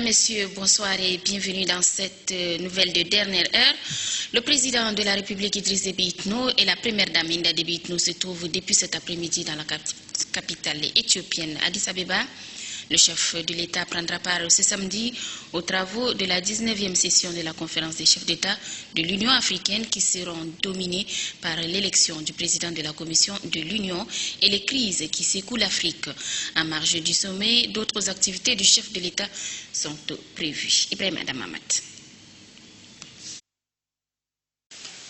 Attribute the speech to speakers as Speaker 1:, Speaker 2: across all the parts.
Speaker 1: Messieurs, bonsoir et bienvenue dans cette nouvelle de dernière heure. Le président de la République, Idriss Déby Itno, et la première dame, Hinda Déby Itno, se trouvent depuis cet après-midi dans la capitale éthiopienne, Addis Abeba. Le chef de l'État prendra part ce samedi aux travaux de la 19e session de la conférence des chefs d'État de l'Union africaine qui seront dominés par l'élection du président de la Commission de l'Union et les crises qui secouent l'Afrique. En marge du sommet, d'autres activités du chef de l'État sont prévues. Ibrahim Adamamat.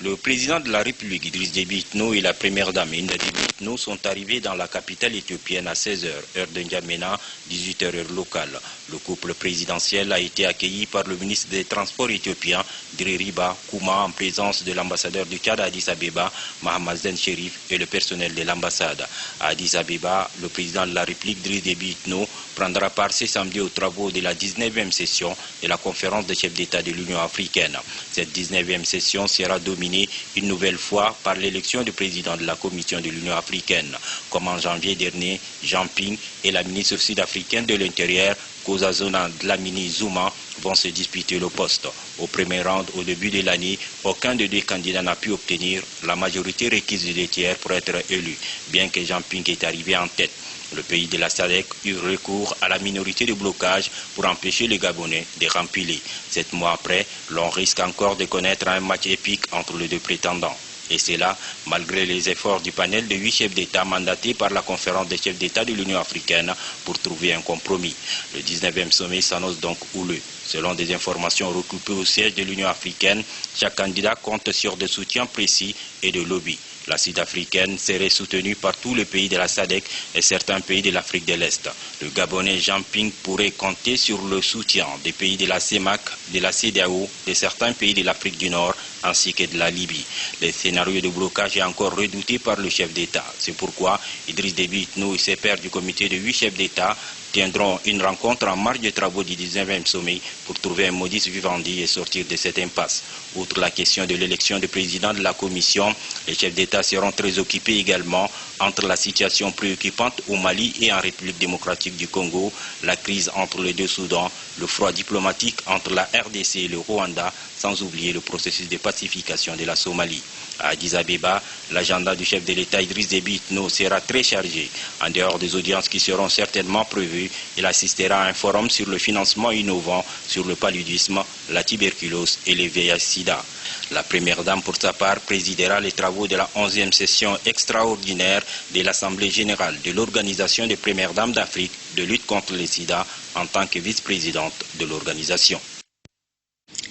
Speaker 2: Le président de la République, Idriss Déby Itno, et la première dame, Hinda Déby Itno, sont arrivés dans la capitale éthiopienne à 16h, heure de N'Djamena, 18h, heure locale. Le couple présidentiel a été accueilli par le ministre des Transports éthiopien, Direriba Kouma, en présence de l'ambassadeur du Tchad à Addis Abeba, Mohamed Zen Sherif, et le personnel de l'ambassade. À Addis Abeba, le président de la République, Idriss Déby Itno, prendra part ce samedi aux travaux de la 19e session de la conférence des chefs d'État de l'Union africaine. Cette 19e session sera dominée une nouvelle fois par l'élection du président de la Commission de l'Union africaine. Comme en janvier dernier, Jean Ping et la ministre sud-africaine de l'Intérieur, Nkosazana Dlamini Zuma, vont se disputer le poste. Au premier round, au début de l'année, aucun des deux candidats n'a pu obtenir la majorité requise des tiers pour être élu, bien que Jean Ping est arrivé en tête. Le pays de la SADC eut recours à la minorité de blocage pour empêcher les Gabonais de rempiler. 7 mois après, l'on risque encore de connaître un match épique entre les deux prétendants. Et c'est là, malgré les efforts du panel de 8 chefs d'État mandatés par la conférence des chefs d'État de l'Union africaine pour trouver un compromis. Le 19e sommet s'annonce donc houleux. Selon des informations recoupées au siège de l'Union africaine, chaque candidat compte sur des soutiens précis et de lobby. La Sud-Africaine serait soutenue par tous les pays de la SADC et certains pays de l'Afrique de l'Est. Le Gabonais Jean Ping pourrait compter sur le soutien des pays de la CEMAC, de la CEDEAO, de certains pays de l'Afrique du Nord ainsi que de la Libye. Le scénario de blocage est encore redouté par le chef d'État. C'est pourquoi Idriss Déby Itno et ses pairs du comité de 8 chefs d'État tiendront une rencontre en marge des travaux du 19e sommet pour trouver un modus vivendi et sortir de cette impasse. Outre la question de l'élection du président de la Commission, les chefs d'État seront très occupés également entre la situation préoccupante au Mali et en République démocratique du Congo, la crise entre les deux Soudans, le froid diplomatique entre la RDC et le Rwanda, sans oublier le processus de pacification de la Somalie. À Addis Abeba, l'agenda du chef de l'État Idriss Déby Itno sera très chargé. En dehors des audiences qui seront certainement prévues, il assistera à un forum sur le financement innovant sur le paludisme, la tuberculose et les VIH-Sida. La première dame, pour sa part, présidera les travaux de la 11e session extraordinaire de l'Assemblée générale de l'Organisation des premières dames d'Afrique de lutte contre le sida en tant que vice-présidente de l'organisation.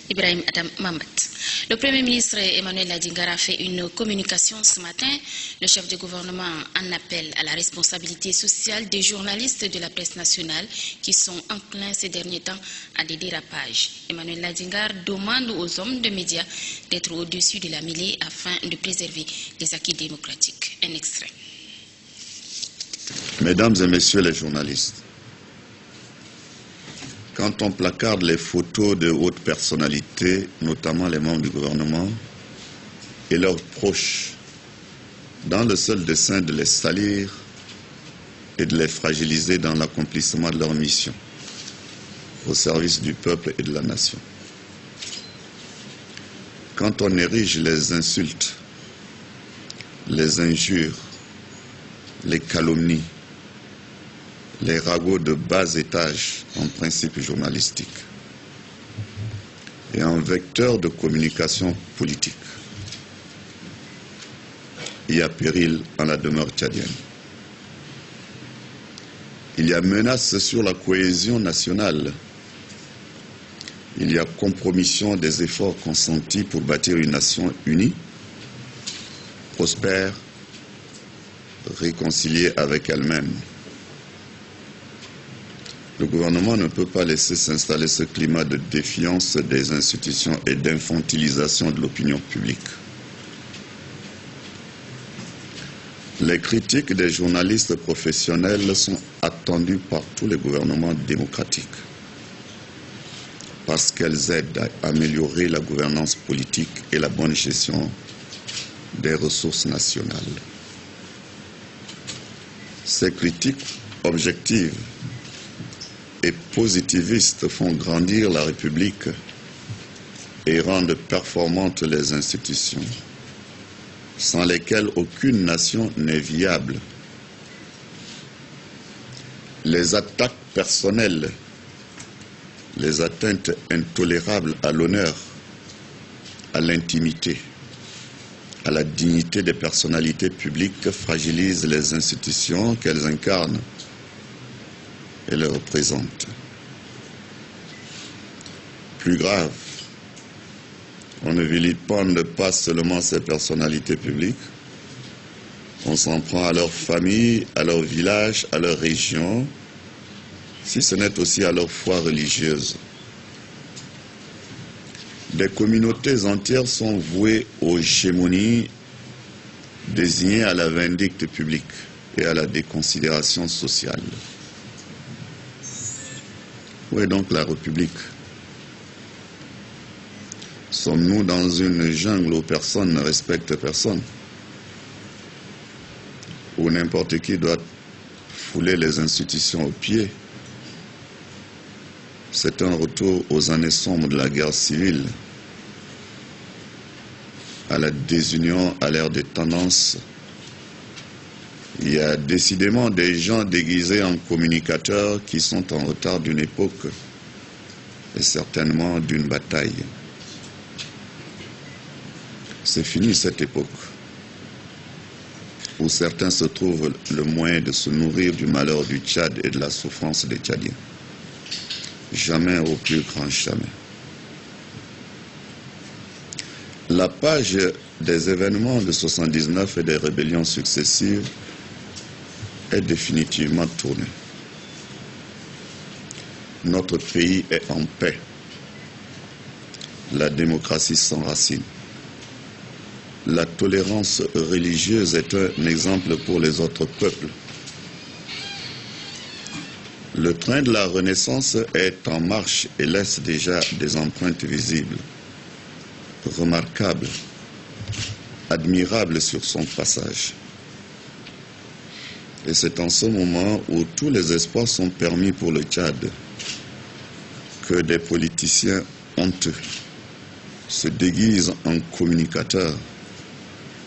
Speaker 1: Ibrahim Adam Mamat. Le Premier ministre Emmanuel Adingar a fait une communication ce matin. Le chef du gouvernement en appelle à la responsabilité sociale des journalistes de la presse nationale qui sont enclins ces derniers temps à des dérapages. Emmanuel Adingar demande aux hommes de médias d'être au-dessus de la mêlée afin de préserver les acquis démocratiques. Un extrait.
Speaker 3: Mesdames et messieurs les journalistes, quand on placarde les photos de hautes personnalités, notamment les membres du gouvernement et leurs proches, dans le seul dessein de les salir et de les fragiliser dans l'accomplissement de leur mission au service du peuple et de la nation. Quand on érige les insultes, les injures, les calomnies, les ragots de bas étage en principe journalistique et en vecteur de communication politique, il y a péril en la demeure tchadienne. Il y a menace sur la cohésion nationale. Il y a compromission des efforts consentis pour bâtir une nation unie, prospère, réconciliée avec elle-même. Le gouvernement ne peut pas laisser s'installer ce climat de défiance des institutions et d'infantilisation de l'opinion publique. Les critiques des journalistes professionnels sont attendues par tous les gouvernements démocratiques parce qu'elles aident à améliorer la gouvernance politique et la bonne gestion des ressources nationales. Ces critiques objectives et positivistes font grandir la République et rendent performantes les institutions, sans lesquelles aucune nation n'est viable. Les attaques personnelles, les atteintes intolérables à l'honneur, à l'intimité, à la dignité des personnalités publiques fragilisent les institutions qu'elles incarnent et les représentent. Plus grave, on ne vilipende pas seulement ces personnalités publiques, on s'en prend à leur famille, à leur village, à leur région, si ce n'est aussi à leur foi religieuse. Des communautés entières sont vouées aux gémonies, désignées à la vindicte publique et à la déconsidération sociale. Où est donc la République? Sommes-nous dans une jungle où personne ne respecte personne? Où n'importe qui doit fouler les institutions aux pieds? C'est un retour aux années sombres de la guerre civile, à la désunion, à l'ère des tendances. Il y a décidément des gens déguisés en communicateurs qui sont en retard d'une époque et certainement d'une bataille. C'est fini cette époque où certains se trouvent le moyen de se nourrir du malheur du Tchad et de la souffrance des Tchadiens. Jamais, au plus grand jamais. La page des événements de 79 et des rébellions successives est définitivement tournée. Notre pays est en paix. La démocratie s'enracine. La tolérance religieuse est un exemple pour les autres peuples. Le train de la Renaissance est en marche et laisse déjà des empreintes visibles, remarquables, admirables sur son passage. Et c'est en ce moment où tous les espoirs sont permis pour le Tchad que des politiciens honteux se déguisent en communicateurs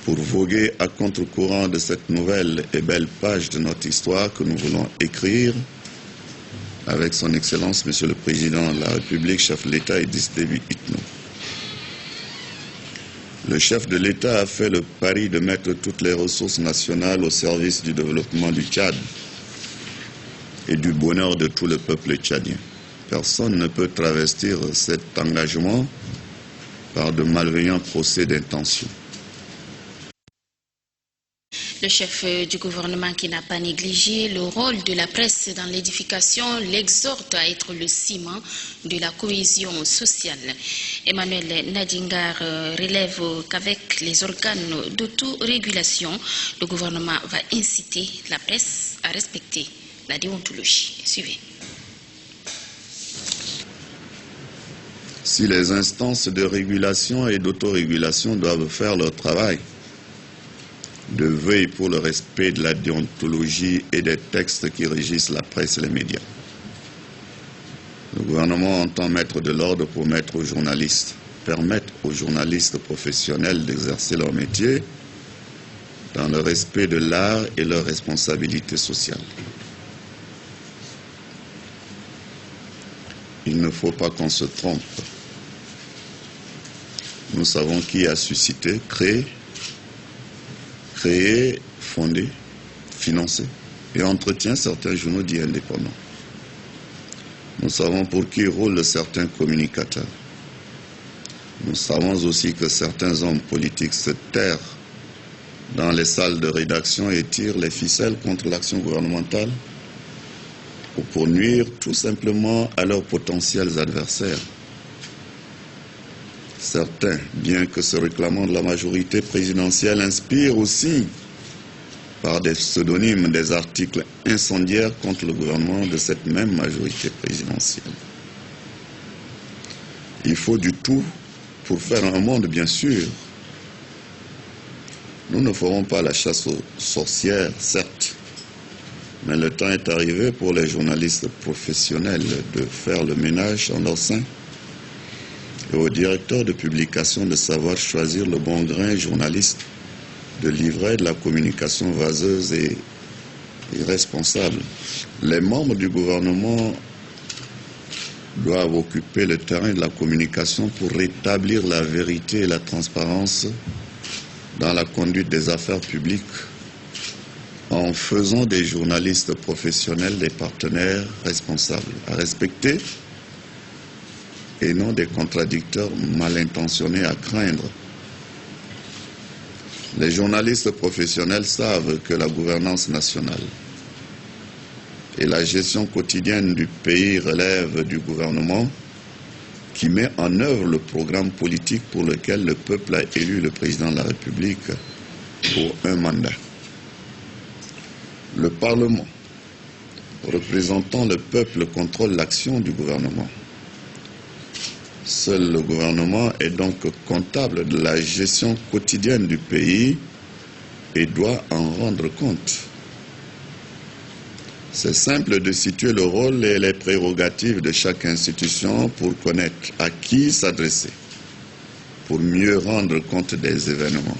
Speaker 3: pour voguer à contre-courant de cette nouvelle et belle page de notre histoire que nous voulons écrire avec son Excellence, Monsieur le Président de la République, chef de l'État Idriss Déby Itno. Le chef de l'État a fait le pari de mettre toutes les ressources nationales au service du développement du Tchad et du bonheur de tout le peuple tchadien. Personne ne peut travestir cet engagement par de malveillants procès d'intention.
Speaker 1: Le chef du gouvernement, qui n'a pas négligé le rôle de la presse dans l'édification, l'exhorte à être le ciment de la cohésion sociale. Emmanuel Nadingar relève qu'avec les organes d'autorégulation, le gouvernement va inciter la presse à respecter la déontologie. Suivez.
Speaker 3: Si les instances de régulation et d'autorégulation doivent faire leur travail de veille pour le respect de la déontologie et des textes qui régissent la presse et les médias, le gouvernement entend mettre de l'ordre pour permettre aux journalistes professionnels d'exercer leur métier dans le respect de l'art et leurs responsabilités sociales. Il ne faut pas qu'on se trompe. Nous savons qui a suscité, créé, fondé, financé et entretient certains journaux dits indépendants. Nous savons pour qui roulent certains communicateurs. Nous savons aussi que certains hommes politiques se terrent dans les salles de rédaction et tirent les ficelles contre l'action gouvernementale ou pour nuire tout simplement à leurs potentiels adversaires. Certains, bien que se réclamant de la majorité présidentielle, inspirent aussi par des pseudonymes des articles incendiaires contre le gouvernement de cette même majorité présidentielle. Il faut du tout pour faire un monde, bien sûr. Nous ne ferons pas la chasse aux sorcières, certes, Mais le temps est arrivé pour les journalistes professionnels de faire le ménage en leur sein et aux directeurs de publication de savoir choisir le bon grain journaliste, de livrer de la communication vaseuse et irresponsable. Les membres du gouvernement doivent occuper le terrain de la communication pour rétablir la vérité et la transparence dans la conduite des affaires publiques, en faisant des journalistes professionnels des partenaires responsables à respecter et non des contradicteurs mal intentionnés à craindre. Les journalistes professionnels savent que la gouvernance nationale et la gestion quotidienne du pays relèvent du gouvernement qui met en œuvre le programme politique pour lequel le peuple a élu le président de la République pour un mandat. Le Parlement, représentant le peuple, contrôle l'action du gouvernement. Seul le gouvernement est donc comptable de la gestion quotidienne du pays et doit en rendre compte. C'est simple de situer le rôle et les prérogatives de chaque institution pour connaître à qui s'adresser, pour mieux rendre compte des événements,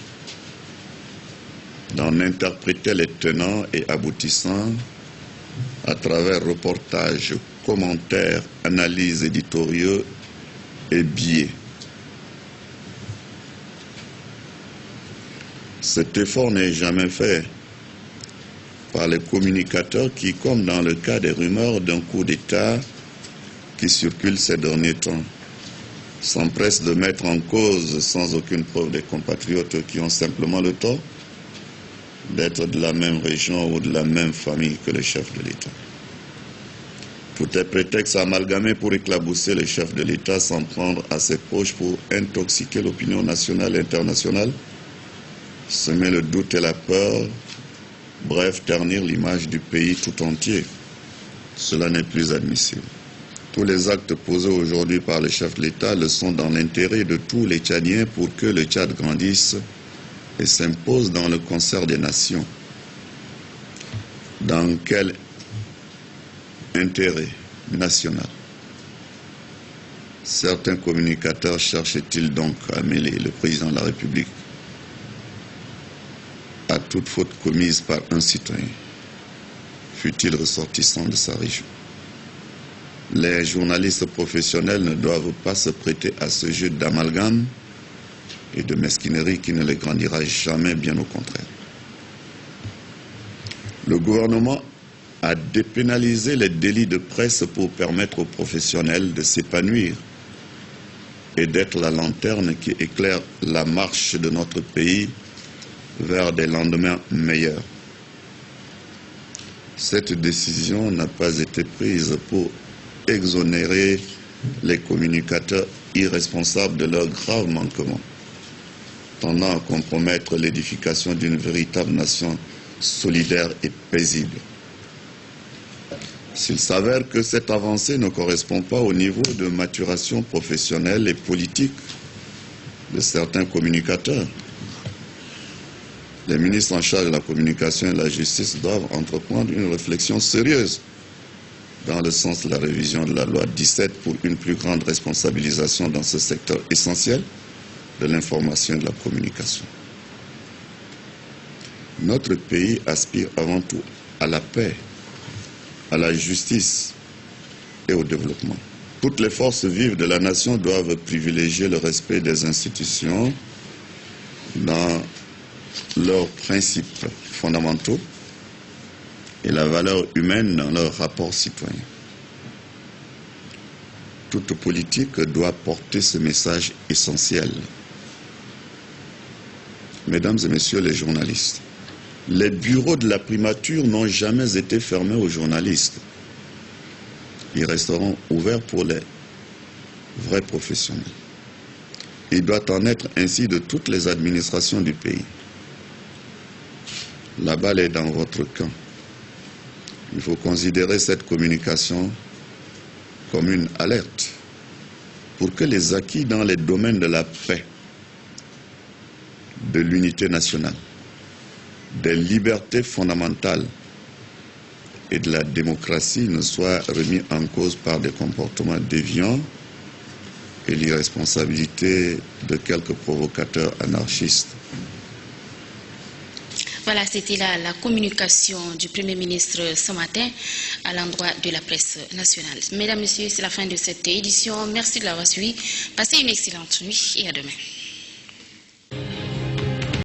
Speaker 3: d'en interpréter les tenants et aboutissants à travers reportages, commentaires, analyses éditoriaux et billets. Cet effort n'est jamais fait par les communicateurs qui, comme dans le cas des rumeurs d'un coup d'État qui circulent ces derniers temps, s'empressent de mettre en cause sans aucune preuve des compatriotes qui ont simplement le tort d'être de la même région ou de la même famille que le chef de l'État. Tout est prétexte amalgamé pour éclabousser le chef de l'État, s'en prendre à ses proches pour intoxiquer l'opinion nationale et internationale, semer le doute et la peur, bref, ternir l'image du pays tout entier. Cela n'est plus admissible. Tous les actes posés aujourd'hui par le chef de l'État le sont dans l'intérêt de tous les Tchadiens pour que le Tchad grandisse et s'impose dans le concert des nations. Dans quel intérêt national certains communicateurs cherchent-ils donc à mêler le président de la République à toute faute commise par un citoyen, fût-il ressortissant de sa région? Les journalistes professionnels ne doivent pas se prêter à ce jeu d'amalgame et de mesquinerie qui ne les grandira jamais, bien au contraire. Le gouvernement a dépénalisé les délits de presse pour permettre aux professionnels de s'épanouir et d'être la lanterne qui éclaire la marche de notre pays vers des lendemains meilleurs. Cette décision n'a pas été prise pour exonérer les communicateurs irresponsables de leurs graves manquements, tendant à compromettre l'édification d'une véritable nation solidaire et paisible. S'il s'avère que cette avancée ne correspond pas au niveau de maturation professionnelle et politique de certains communicateurs, les ministres en charge de la communication et de la justice doivent entreprendre une réflexion sérieuse dans le sens de la révision de la loi 17 pour une plus grande responsabilisation dans ce secteur essentiel de l'information et de la communication. Notre pays aspire avant tout à la paix, à la justice et au développement. Toutes les forces vives de la nation doivent privilégier le respect des institutions dans leurs principes fondamentaux et la valeur humaine dans leurs rapports citoyens. Toute politique doit porter ce message essentiel. Mesdames et messieurs les journalistes, les bureaux de la primature n'ont jamais été fermés aux journalistes. Ils resteront ouverts pour les vrais professionnels. Il doit en être ainsi de toutes les administrations du pays. La balle est dans votre camp. Il faut considérer cette communication comme une alerte pour que les acquis dans les domaines de la paix, de l'unité nationale, des libertés fondamentales et de la démocratie ne soit remis en cause par des comportements déviants et l'irresponsabilité de quelques provocateurs anarchistes.
Speaker 1: Voilà, c'était là la communication du Premier ministre ce matin à l'endroit de la presse nationale. Mesdames, Messieurs, c'est la fin de cette édition. Merci de l'avoir suivi. Passez une excellente nuit et à demain.